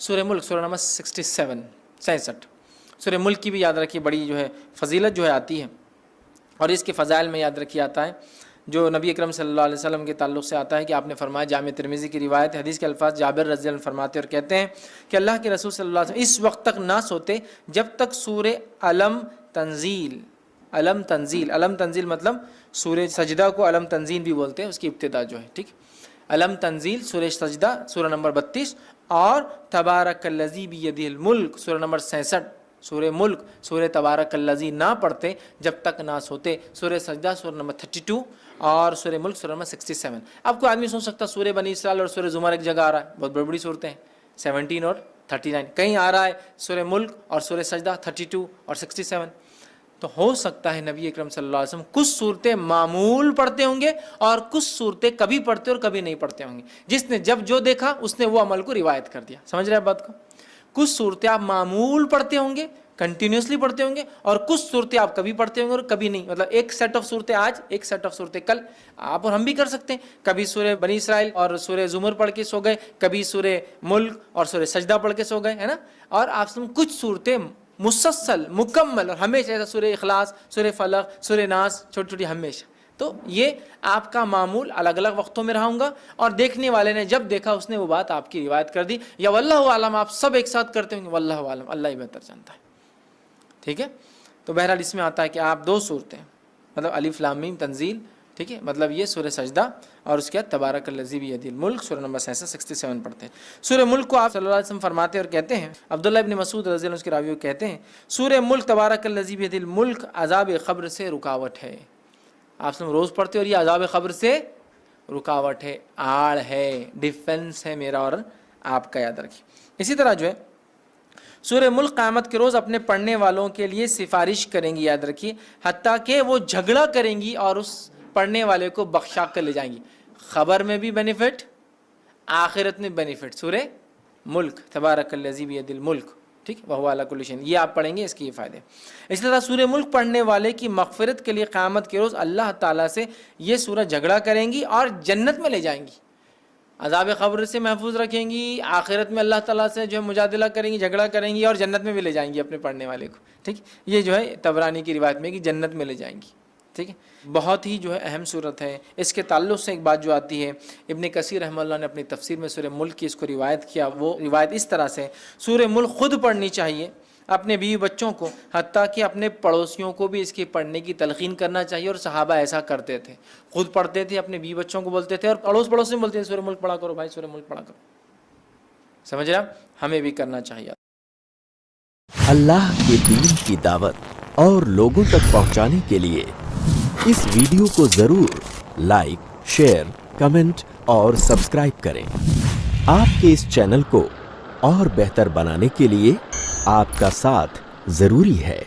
سورہ ملک سورہ نمبر 67 سورہ ملک کی بھی یاد رکھیے بڑی جو ہے فضیلت جو ہے آتی ہے، اور اس کے فضائل میں یاد رکھیے آتا ہے جو نبی اکرم صلی اللہ علیہ وسلم کے تعلق سے آتا ہے کہ آپ نے فرمایا، جامع ترمذی کی روایت، حدیث کے الفاظ جابر رضی اللہ عنہ فرماتے اور کہتے ہیں کہ اللہ کے رسول صلی اللہ علیہ وسلم اس وقت تک نہ سوتے جب تک سورہ علم تنزیل مطلب سورہ سجدہ کو علم تنزیل بھی بولتے ہیں، اس کی ابتدا جو ہے، ٹھیک، علم تنزیل سورہ سجدہ سورہ نمبر 32 اور تبارک الذی بیدہ الملک سورہ نمبر 66 سورہ ملک سورہ تبارک الذی نہ پڑھتے جب تک نہ سوتے، سورہ سجدہ سورہ نمبر 32 اور سورہ ملک سورہ نمبر 67۔ اب کوئی آدمی سوچ سکتا سورہ بنی اسرائیل اور سورہ زمر ایک جگہ آ رہا ہے، بہت بڑی بڑی صورتیں ہیں، 17 اور 39، کہیں آ رہا ہے سورہ ملک اور سورہ سجدہ 32 اور 67۔ تو ہو سکتا ہے نبی اکرم صلی اللہ علیہ وسلم کچھ صورتیں معمول پڑھتے ہوں گے اور کچھ صورتیں کبھی پڑھتے اور کبھی نہیں پڑھتے ہوں گے، جس نے جب جو دیکھا اس نے وہ عمل کو روایت کر دیا۔ سمجھ رہے ہیں بات کو؟ کچھ صورتیں آپ معمول پڑھتے ہوں گے، کنٹینیوسلی پڑھتے ہوں گے، اور کچھ صورتیں آپ کبھی پڑھتے ہوں گے اور کبھی نہیں، مطلب ایک سیٹ آف صورتیں آج، ایک سیٹ آف صورتیں کل، آپ اور ہم بھی کر سکتے ہیں، کبھی سورہ بنی اسرائیل اور سورہ زمر پڑھ کے سو گئے، کبھی سورہ ملک اور سورہ سجدہ پڑھ کے سو گئے، ہے نا، اور آپ سے کچھ صورتیں مسلسل مکمل اور ہمیشہ، ایسا سورہ اخلاص سورہ فلق سورہ ناس چھوٹی چھوٹی ہمیشہ۔ تو یہ آپ کا معمول الگ الگ وقتوں میں رہا ہوں گا، اور دیکھنے والے نے جب دیکھا اس نے وہ بات آپ کی روایت کر دی، یا واللہ عالم آپ سب ایک ساتھ کرتے ہوں گے، واللہ عالم، اللہ ہی بہتر جانتا ہے، ٹھیک ہے۔ تو بہرحال اس میں آتا ہے کہ آپ دو صورتیں، مطلب الف لام میم تنزیل، ٹھیک ہے، مطلب یہ سورہ سجدہ اور اس کے بعد تبارک الذی بیدہ الملک سورہ نمبر 67 پڑھتے ہیں۔ سورہ ملک کو آپ صلی اللہ علیہ وسلم فرماتے اور کہتے ہیں، عبداللہ ابن مسعود رضی اللہ عنہ کے راوی کہتے ہیں، سورہ ملک تبارک الذی بیدہ الملک عذاب قبر سے رکاوٹ ہے۔ آپ سب روز پڑھتے اور یہ عذاب قبر سے رکاوٹ ہے، آڑ ہے، ڈیفنس ہے میرا اور آپ کا، یاد رکھیے۔ اسی طرح جو ہے سورہ ملک قیامت کے روز اپنے پڑھنے والوں کے لیے سفارش کریں گی، یاد رکھیے، حتیٰ کہ وہ جھگڑا کریں گی اور اس پڑھنے والے کو بخشا کر لے جائیں گی، خبر میں بھی بینیفٹ، آخرت میں بینیفٹ۔ سورہ ملک تبارک الذی بیدہ الملک، ٹھیک، وہو علی کل شیء، یہ آپ پڑھیں گے، اس کے یہ فائدے۔ اسی طرح سورہ ملک پڑھنے والے کی مغفرت کے لیے قیامت کے روز اللہ تعالیٰ سے یہ سورہ جھگڑا کریں گی اور جنت میں لے جائیں گی، عذاب قبر سے محفوظ رکھیں گی، آخرت میں اللہ تعالیٰ سے جو ہے مجادلہ کریں گی، جھگڑا کریں گی، اور جنت میں بھی لے جائیں گی اپنے پڑھنے والے کو، ٹھیک۔ یہ جو ہے طبرانی کی روایت میں کہ جنت میں لے جائیں گی، ٹھیک ہے۔ بہت ہی جو ہے اہم صورت ہے۔ اس کے تعلق سے ایک بات جو آتی ہے، ابن کثیر رحمہ اللہ نے اپنی تفسیر میں سورہ ملک کی اس کو روایت کیا، وہ روایت اس طرح سے، سورہ ملک خود پڑھنی چاہیے اپنے بیوی بچوں کو، حتیٰ کہ اپنے پڑوسیوں کو بھی اس کی پڑھنے کی تلقین کرنا چاہیے، اور صحابہ ایسا کرتے تھے، خود پڑھتے تھے، اپنے بیوی بچوں کو بولتے تھے، اور پڑوس میں بولتے تھے سورہ ملک پڑھا کرو بھائی، سورہ ملک پڑھا کرو۔ سمجھ رہے آپ؟ ہمیں بھی کرنا چاہیے۔ اللہ کے دین کی دعوت اور لوگوں تک پہنچانے کے لیے اس ویڈیو کو ضرور لائک، شیئر، کمنٹ اور سبسکرائب کریں۔ آپ کے اس چینل کو اور بہتر بنانے کے لیے آپ کا ساتھ ضروری ہے۔